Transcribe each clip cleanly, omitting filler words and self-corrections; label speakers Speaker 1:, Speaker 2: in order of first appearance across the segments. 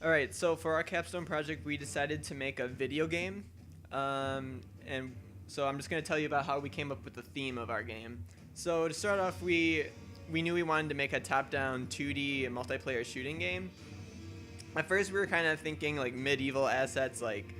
Speaker 1: Alright, so for our capstone project, we decided to make a video game. And so I'm just going to tell you about how we came up with the theme of our game. So to start off, we knew we wanted to make a top-down 2D multiplayer shooting game. At first, we were kind of thinking like medieval assets like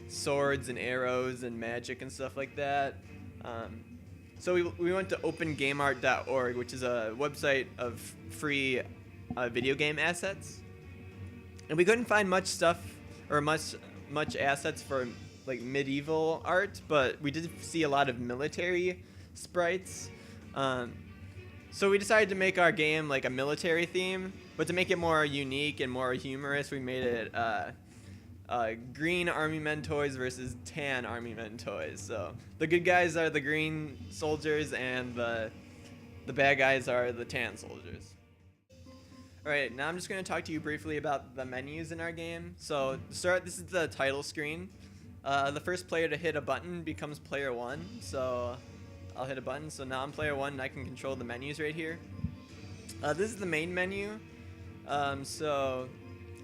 Speaker 1: swords and arrows and magic and stuff like that. So we went to opengameart.org, which is a website of free video game assets. And we couldn't find much stuff or much assets for like medieval art, but we did see a lot of military sprites. So we decided to make our game like a military theme, but to make it more unique and more humorous, we made it green army men toys versus tan army men toys. So the good guys are the green soldiers, and the bad guys are the tan soldiers. Alright, now I'm just going to talk to you briefly about the menus in our game. So to start, this is the title screen. The first player to hit a button becomes player 1. So I'll hit a button. So now I'm player 1 and I can control the menus right here. This is the main menu. So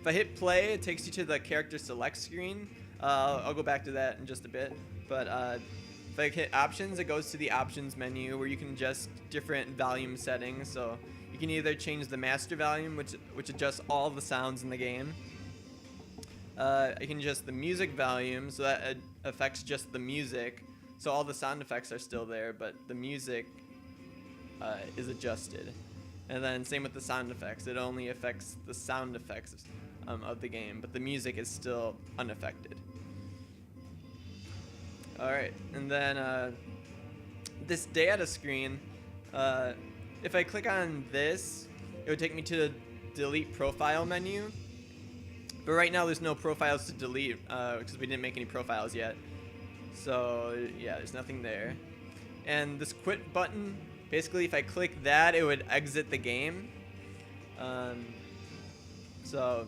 Speaker 1: if I hit play, it takes you to the character select screen. I'll go back to that in just a bit. But if I hit options, it goes to the options menu where you can adjust different volume settings. So you can either change the master volume, which adjusts all the sounds in the game. I can adjust the music volume, so that affects just the music. So all the sound effects are still there, but the music is adjusted. And then same with the sound effects. It only affects the sound effects of the game, but the music is still unaffected. Alright, and then this data screen, if I click on this, it would take me to the delete profile menu. But right now there's no profiles to delete because we didn't make any profiles yet. So yeah, there's nothing there. And this quit button, basically if I click that, it would exit the game. So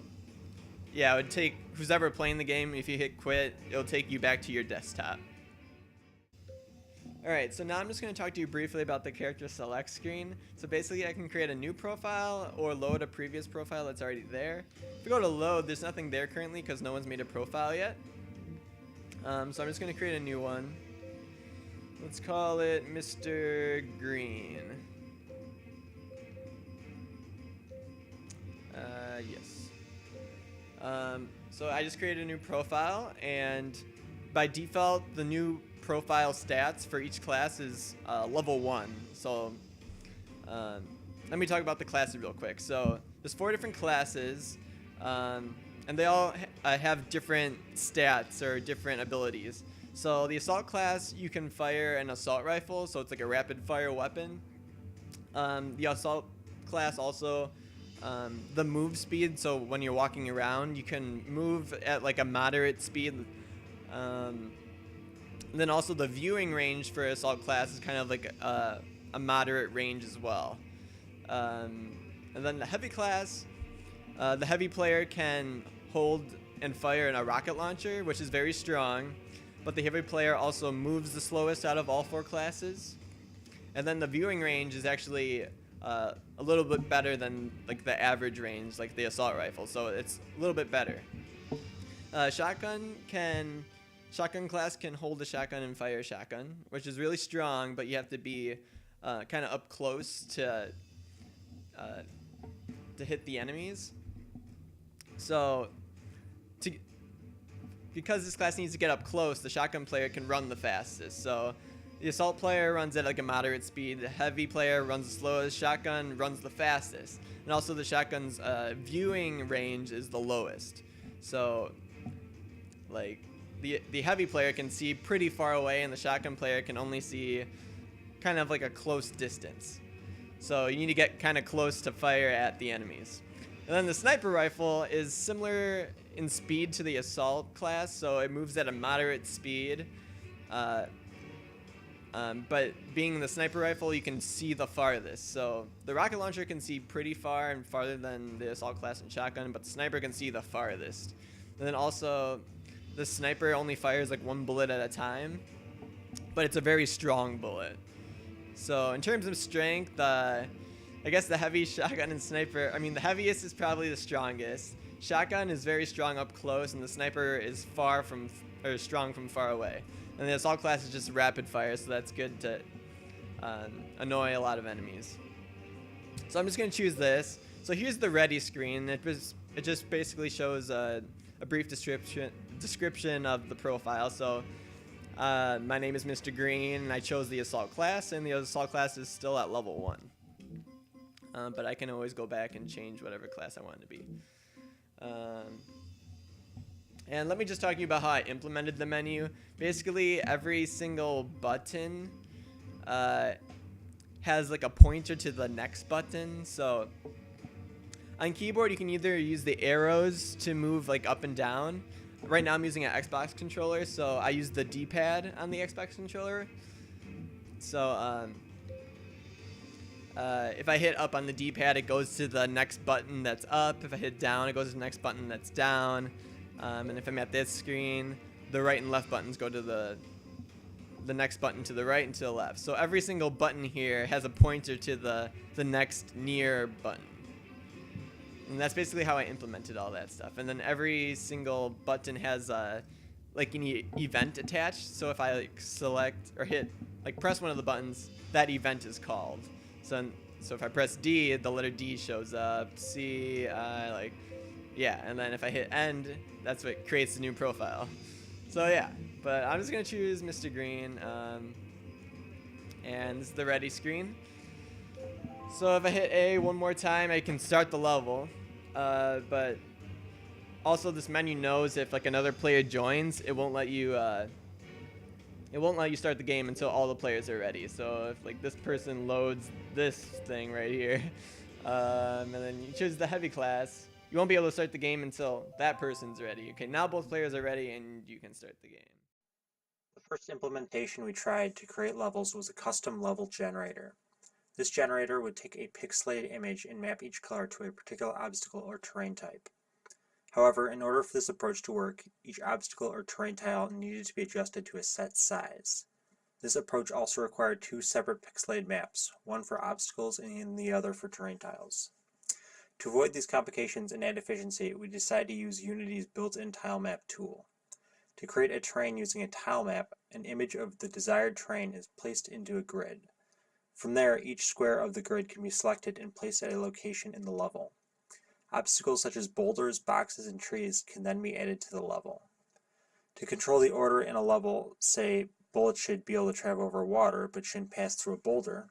Speaker 1: yeah, it would take who's ever playing the game, if you hit quit, it'll take you back to your desktop. Alright, so now I'm just going to talk to you briefly about the character select screen. So basically I can create a new profile or load a previous profile that's already there. If we go to load, there's nothing there currently because no one's made a profile yet. So I'm just going to create a new one. Let's call it Mr. Green. Yes. So I just created a new profile, and by default the new profile stats for each class is level 1. So let me talk about the classes real quick. So there's 4 different classes, and they all have different stats or different abilities. So the assault class, you can fire an assault rifle, so it's like a rapid fire weapon. The assault class also, the move speed, so when you're walking around you can move at like a moderate speed. And then also the viewing range for assault class is kind of like a moderate range as well. And then the heavy class, the heavy player can hold and fire in a rocket launcher, which is very strong, but the heavy player also moves the slowest out of all 4 classes. And then the viewing range is actually a little bit better than like the average range, like the assault rifle, so it's a little bit better. Shotgun class can hold a shotgun and fire a shotgun, which is really strong, but you have to be kind of up close to hit the enemies. So because this class needs to get up close, the shotgun player can run the fastest. So the assault player runs at like a moderate speed, the heavy player runs the slowest, shotgun runs the fastest. And also the shotgun's viewing range is the lowest. So like the heavy player can see pretty far away, and the shotgun player can only see kind of like a close distance. So you need to get kind of close to fire at the enemies. And then the sniper rifle is similar in speed to the assault class, so it moves at a moderate speed. But being the sniper rifle, you can see the farthest. So the rocket launcher can see pretty far and farther than the assault class and shotgun, but the sniper can see the farthest. And then also, the sniper only fires like 1 bullet at a time, but it's a very strong bullet. So in terms of strength, I guess the heavy shotgun and sniper, I mean the heaviest is probably the strongest. shotgun is very strong up close, and the sniper is strong from far away. And the assault class is just rapid fire, so that's good to annoy a lot of enemies. So I'm just gonna choose this. So here's the ready screen. It just basically shows a brief description of the profile. So my name is Mr. Green, and I chose the assault class, and the assault class is still at level 1. But I can always go back and change whatever class I want it to be. And let me just talk to you about how I implemented the menu. Basically, every single button has like a pointer to the next button. So on keyboard, you can either use the arrows to move like up and down. Right now I'm using an Xbox controller, so I use the D-pad on the Xbox controller. So if I hit up on the D-pad, it goes to the next button that's up. If I hit down, it goes to the next button that's down. And if I'm at this screen, the right and left buttons go to the next button to the right and to the left. So every single button here has a pointer to the next near button. And that's basically how I implemented all that stuff. And then every single button has like an event attached. So if I like select or hit, like press one of the buttons, that event is called. So if I press D, the letter D shows up. C, yeah. And then if I hit end, that's what creates the new profile. So yeah, but I'm just gonna choose Mr. Green, and this is the ready screen. So if I hit A one more time, I can start the level. But also this menu knows if like another player joins, it won't let you start the game until all the players are ready. So if like this person loads this thing right here, and then you choose the heavy class, you won't be able to start the game until that person's ready. Okay, now both players are ready and you can start the game.
Speaker 2: The first implementation we tried to create levels was a custom level generator. This generator would take a pixelated image and map each color to a particular obstacle or terrain type. However, in order for this approach to work, each obstacle or terrain tile needed to be adjusted to a set size. This approach also required 2 separate pixelated maps, one for obstacles and the other for terrain tiles. To avoid these complications and add efficiency, we decided to use Unity's built-in tile map tool. To create a terrain using a tile map, an image of the desired terrain is placed into a grid. From there, each square of the grid can be selected and placed at a location in the level. Obstacles such as boulders, boxes, and trees can then be added to the level. To control the order in a level, say bullets should be able to travel over water but shouldn't pass through a boulder,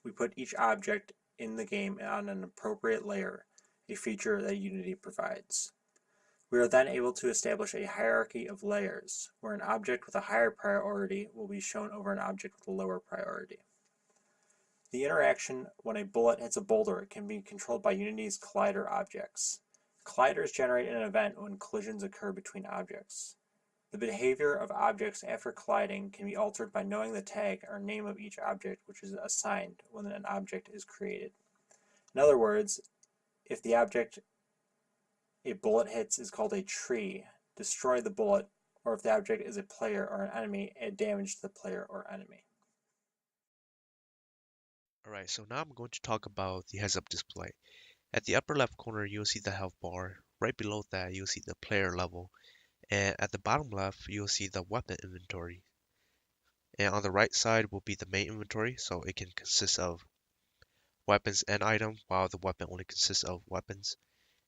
Speaker 2: we put each object in the game on an appropriate layer, a feature that Unity provides. We are then able to establish a hierarchy of layers, where an object with a higher priority will be shown over an object with a lower priority. The interaction when a bullet hits a boulder can be controlled by Unity's collider objects. Colliders generate an event when collisions occur between objects. The behavior of objects after colliding can be altered by knowing the tag or name of each object, which is assigned when an object is created. In other words, if the object a bullet hits is called a tree, destroy the bullet, or if the object is a player or an enemy, add damage to the player or enemy.
Speaker 3: Alright, so now I'm going to talk about the heads-up display. At the upper left corner, you'll see the health bar. Right below that, you'll see the player level. And at the bottom left, you'll see the weapon inventory. And on the right side will be the main inventory, so it can consist of weapons and item, while the weapon only consists of weapons.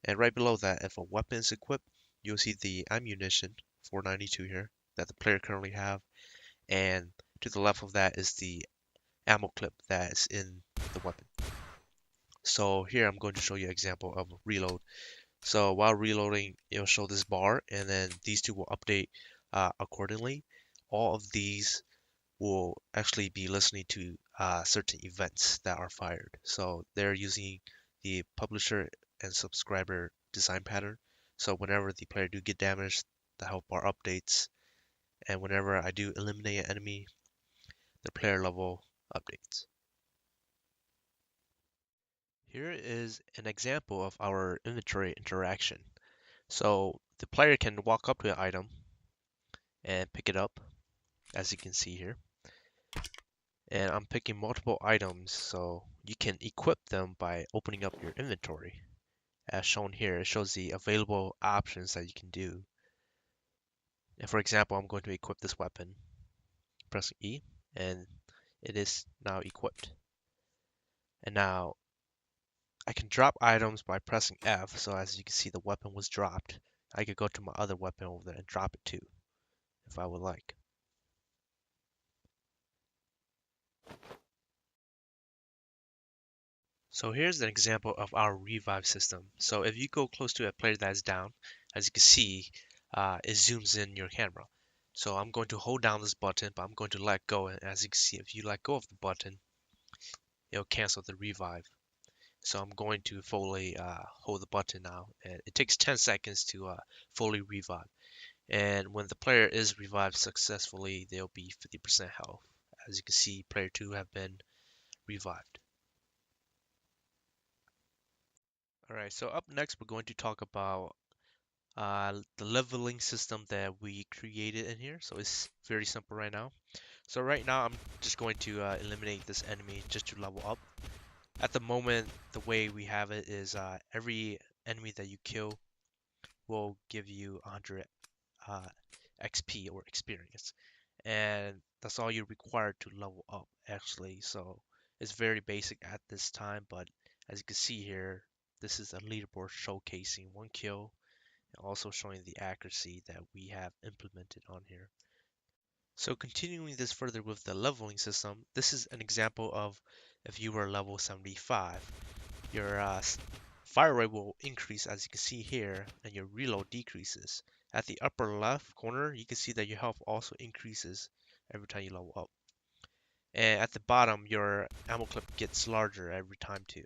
Speaker 3: And right below that, if a weapon is equipped, you'll see the ammunition, 492 here, that the player currently have. And to the left of that is the ammo clip that is in the weapon. So here I'm going to show you an example of reload. So while reloading, it'll show this bar, and then these two will update accordingly. All of these will actually be listening to certain events that are fired. So they're using the publisher and subscriber design pattern. So whenever the player do get damaged, the health bar updates, and whenever I do eliminate an enemy, the player level updates. Here is an example of our inventory interaction. So the player can walk up to an item and pick it up, as you can see here. And I'm picking multiple items, so you can equip them by opening up your inventory, as shown here. It shows the available options that you can do. And for example, I'm going to equip this weapon, pressing E, and it is now equipped. And now I can drop items by pressing F, so as you can see the weapon was dropped. I could go to my other weapon over there and drop it too, if I would like. So here's an example of our revive system. So if you go close to a player that is down, as you can see, it zooms in your camera. So I'm going to hold down this button, but I'm going to let go. And as you can see, if you let go of the button, it'll cancel the revive. So I'm going to fully hold the button now, and it takes 10 seconds to fully revive. And when the player is revived successfully, they'll be 50% health. As you can see, player 2 have been revived. Alright, so up next we're going to talk about the leveling system that we created in here. So it's very simple right now. So right now I'm just going to eliminate this enemy just to level up. At the moment, the way we have it is every enemy that you kill will give you 100 XP or experience, and that's all you're required to level up actually. So it's very basic at this time, but as you can see here, this is a leaderboard showcasing one kill and also showing the accuracy that we have implemented on here. So continuing this further with the leveling system, this is an example of if you were level 75, your fire rate will increase as you can see here, and your reload decreases. At the upper left corner, you can see that your health also increases every time you level up. And at the bottom, your ammo clip gets larger every time too.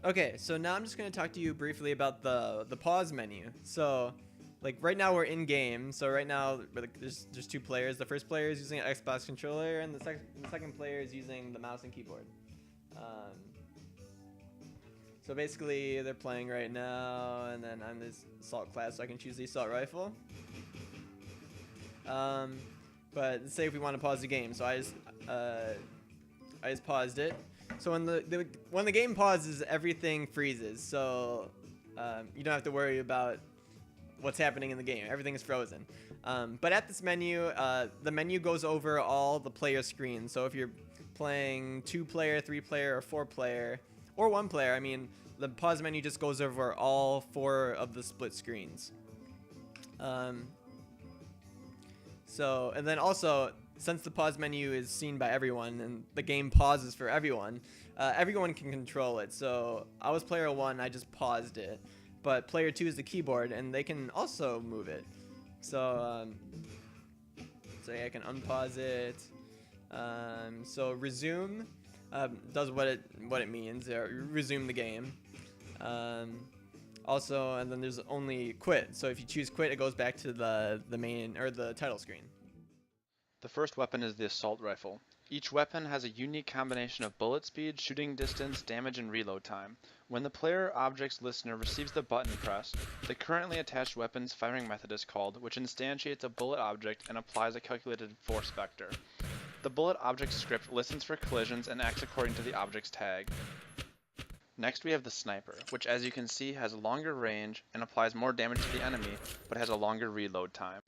Speaker 1: Okay, so now I'm just going to talk to you briefly about the pause menu. So, like right now we're in game. So right now there's two players. The first player is using an Xbox controller, and the second player is using the mouse and keyboard. So basically they're playing right now, and then I'm this assault class, so I can choose the assault rifle. But let's say if we want to pause the game, so I just paused it. So when the game pauses, everything freezes. So you don't have to worry about what's happening in the game. Everything is frozen. But at this menu, the menu goes over all the player screens. So if you're playing 2-player, 3-player, or 4-player, or 1-player, I mean, the pause menu just goes over all 4 of the split screens. So, and then also, since the pause menu is seen by everyone and the game pauses for everyone, everyone can control it. So I was player 1, I just paused it, but player 2 is the keyboard, and they can also move it. So, so yeah, I can unpause it. So resume does what it means. Resume the game. Also, and then there's only quit. So if you choose quit, it goes back to the main or the title screen.
Speaker 4: The first weapon is the assault rifle. Each weapon has a unique combination of bullet speed, shooting distance, damage, and reload time. When the player object's listener receives the button press, the currently attached weapon's firing method is called, which instantiates a bullet object and applies a calculated force vector. The bullet object script listens for collisions and acts according to the object's tag. Next we have the sniper, which as you can see has a longer range and applies more damage to the enemy, but has a longer reload time.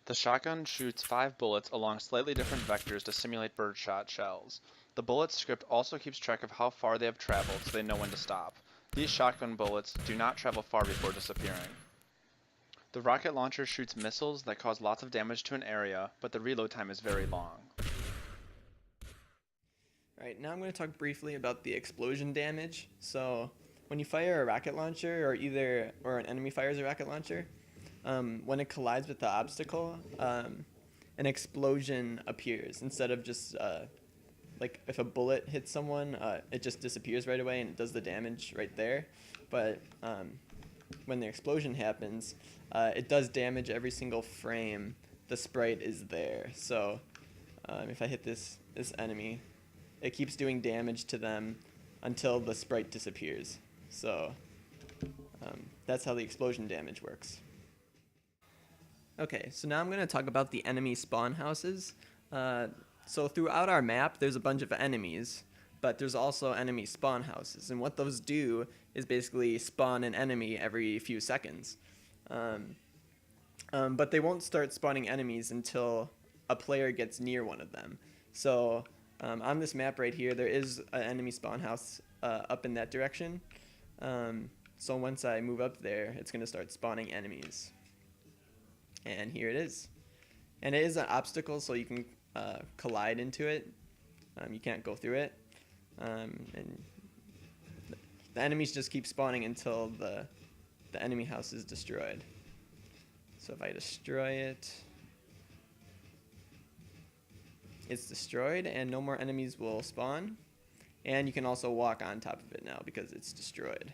Speaker 4: The shotgun shoots 5 bullets along slightly different vectors to simulate birdshot shells. The bullet script also keeps track of how far they have traveled so they know when to stop. These shotgun bullets do not travel far before disappearing. The rocket launcher shoots missiles that cause lots of damage to an area, but the reload time is very long.
Speaker 1: Alright, now I'm going to talk briefly about the explosion damage. So when you fire a rocket launcher, or an enemy fires a rocket launcher, when it collides with the obstacle, an explosion appears instead of just like if a bullet hits someone, it just disappears right away and it does the damage right there. But when the explosion happens, it does damage every single frame the sprite is there. So if I hit this enemy, it keeps doing damage to them until the sprite disappears. So that's how the explosion damage works. Okay, so now I'm going to talk about the enemy spawn houses. So throughout our map, there's a bunch of enemies. but there's also enemy spawn houses, and what those do is basically spawn an enemy every few seconds. But they won't start spawning enemies until a player gets near one of them. So on this map right here, there is an enemy spawn house up in that direction. So once I move up there, it's going to start spawning enemies. And here it is. And it is an obstacle, so you can collide into it. You can't go through it. And the enemies just keep spawning until the enemy house is destroyed. So if I destroy it, it's destroyed and no more enemies will spawn. And you can also walk on top of it now because it's destroyed.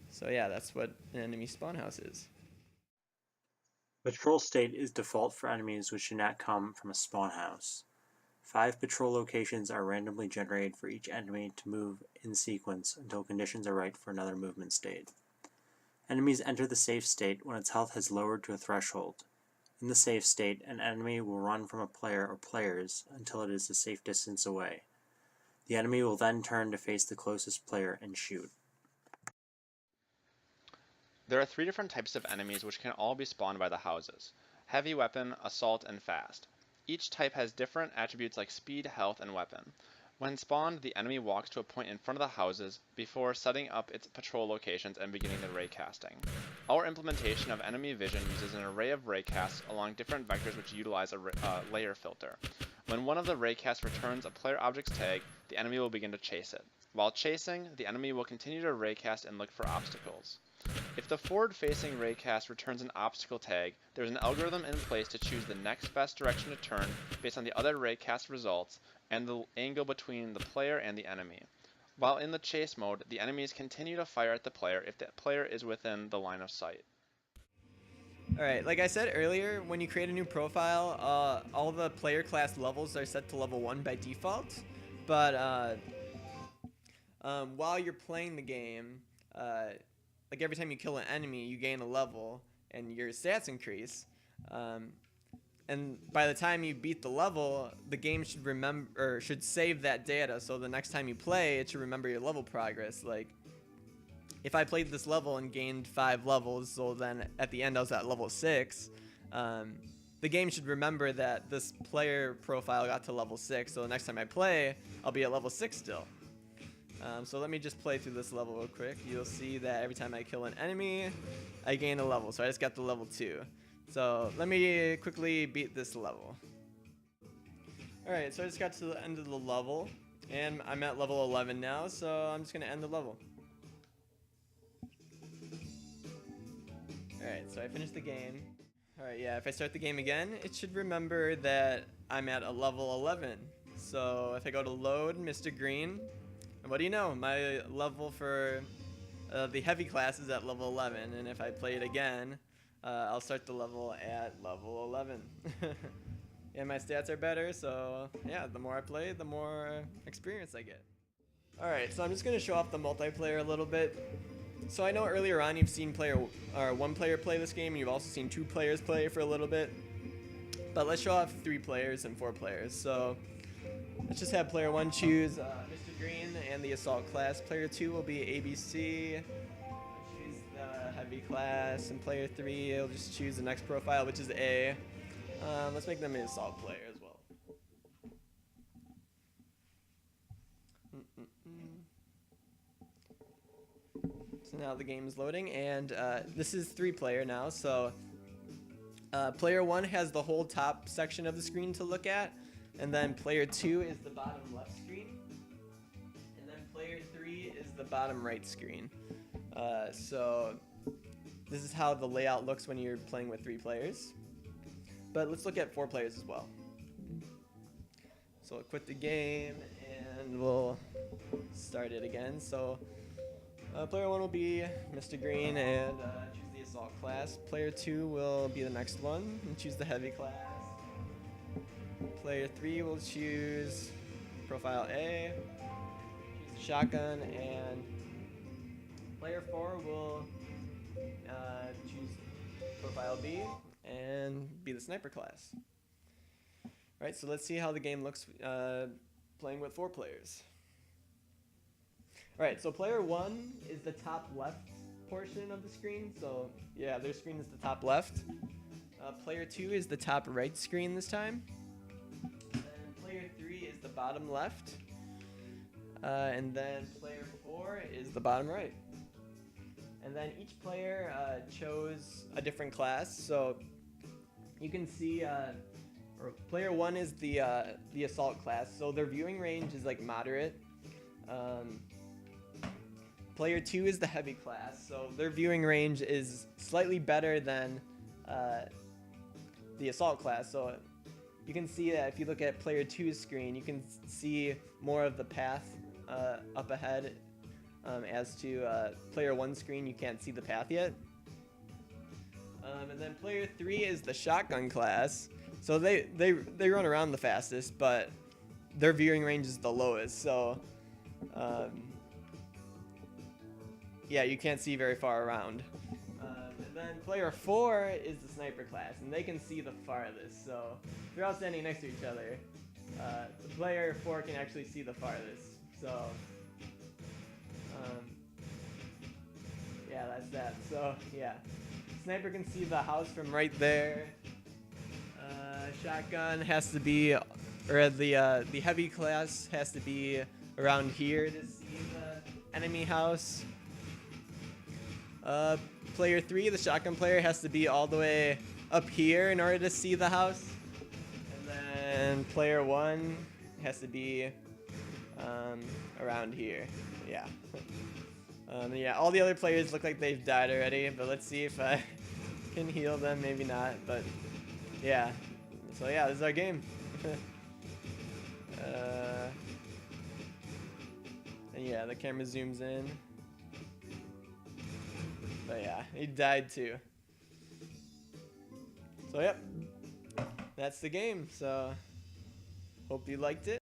Speaker 1: So yeah, that's what an enemy spawn house is.
Speaker 2: Patrol state is default for enemies which do not come from a spawn house. 5 patrol locations are randomly generated for each enemy to move in sequence until conditions are right for another movement state. Enemies enter the safe state when its health has lowered to a threshold. In the safe state, an enemy will run from a player or players until it is a safe distance away. The enemy will then turn to face the closest player and shoot.
Speaker 4: There are 3 different types of enemies which can all be spawned by the houses: heavy weapon, assault, and fast. Each type has different attributes like speed, health, and weapon. When spawned, the enemy walks to a point in front of the houses before setting up its patrol locations and beginning the raycasting. Our implementation of enemy vision uses an array of raycasts along different vectors which utilize a layer filter. When one of the raycasts returns a player object's tag, the enemy will begin to chase it. While chasing, the enemy will continue to raycast and look for obstacles. If the forward-facing raycast returns an obstacle tag, there is an algorithm in place to choose the next best direction to turn based on the other raycast results and the angle between the player and the enemy. While in the chase mode, the enemies continue to fire at the player if the player is within the line of sight.
Speaker 1: Alright, like I said earlier, when you create a new profile, all the player class levels are set to level 1 by default, but while you're playing the game, like every time you kill an enemy, you gain a level and your stats increase. And by the time you beat the level, the game should save that data. So the next time you play, it should remember your level progress. Like if I played this level and gained 5 levels, so then at the end I was at level 6, the game should remember that this player profile got to level 6. So the next time I play, I'll be at level 6 still. So let me just play through this level real quick. You'll see that every time I kill an enemy, I gain a level. So I just got the level 2. So let me quickly beat this level. Alright, so I just got to the end of the level, and I'm at level 11 now, so I'm just going to end the level. Alright, so I finished the game. Alright, yeah, if I start the game again, it should remember that I'm at a level 11. So if I go to load Mr. Green, what do you know? My level for the heavy class is at level 11, and if I play it again, I'll start the level at level 11. And my stats are better, so yeah, the more I play, the more experience I get. Alright, so I'm just going to show off the multiplayer a little bit. So I know earlier on you've seen one player play this game, and you've also seen 2 players play for a little bit. But let's show off 3 players and 4 players. So let's just have player 1 choose Mr. Green and the assault class. Player 2 will be ABC. Choose the heavy class, and player 3 will just choose the next profile, which is A. Let's make them an assault player as well. So now the game is loading, and this is 3-player now. So player 1 has the whole top section of the screen to look at, and then player 2 is the bottom left screen, and then player 3 is the bottom right screen. So this is how the layout looks when you're playing with 3 players. But let's look at 4 players as well. So I'll quit the game and we'll start it again. So player 1 will be Mr. Green and choose the assault class. Player 2 will be the next one and choose the heavy class. Player 3 will choose profile A, choose the shotgun, and player 4 will choose profile B and be the sniper class. Alright, so let's see how the game looks playing with 4 players. Alright, so player 1 is the top left portion of the screen. So yeah, their screen is the top left. Player 2 is the top right screen this time. And player 3 is the bottom left. And then player 4 is the bottom right. And then each player chose a different class. So you can see player 1 is the assault class. So their viewing range is like moderate. Player 2 is the heavy class. So their viewing range is slightly better than the assault class. So you can see that if you look at player 2's screen, you can see more of the path up ahead. As to player 1's screen, you can't see the path yet. And then player 3 is the shotgun class. So they run around the fastest, but their viewing range is the lowest. So yeah, you can't see very far around. And then player 4 is the sniper class, and they can see the farthest. So if they're all standing next to each other, the player 4 can actually see the farthest. So yeah, that's that. So yeah, sniper can see the house from right there. Shotgun has to be, or the heavy class has to be around here to see the enemy house. Player 3, the shotgun player, has to be all the way up here in order to see the house. And then player 1 has to be around here. Yeah. Yeah, all the other players look like they've died already, but let's see if I can heal them. Maybe not, but yeah. So yeah, this is our game. And yeah, the camera zooms in. But yeah, he died too. So yep, that's the game. So hope you liked it.